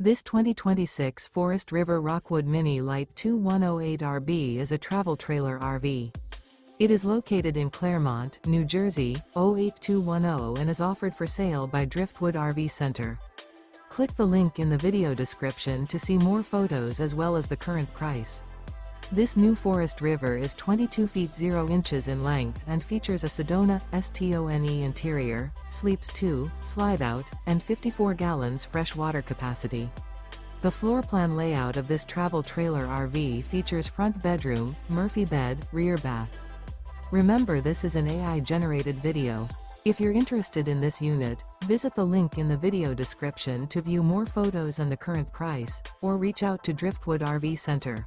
This 2026 Forest River Rockwood Mini Lite 2108RB is a travel trailer RV. It is located in Clermont, New Jersey, 08210 and is offered for sale by Driftwood RV Center. Click the link in the video description to see more photos as well as the current price. This new Forest River is 22 feet 0 inches in length and features a Sedona STONE interior, sleeps 2, slide out, and 54 gallons fresh water capacity. The floor plan layout of this travel trailer RV features front bedroom, Murphy bed, rear bath. Remember, this is an AI-generated video. If you're interested in this unit, visit the link in the video description to view more photos and the current price, or reach out to Driftwood RV Center.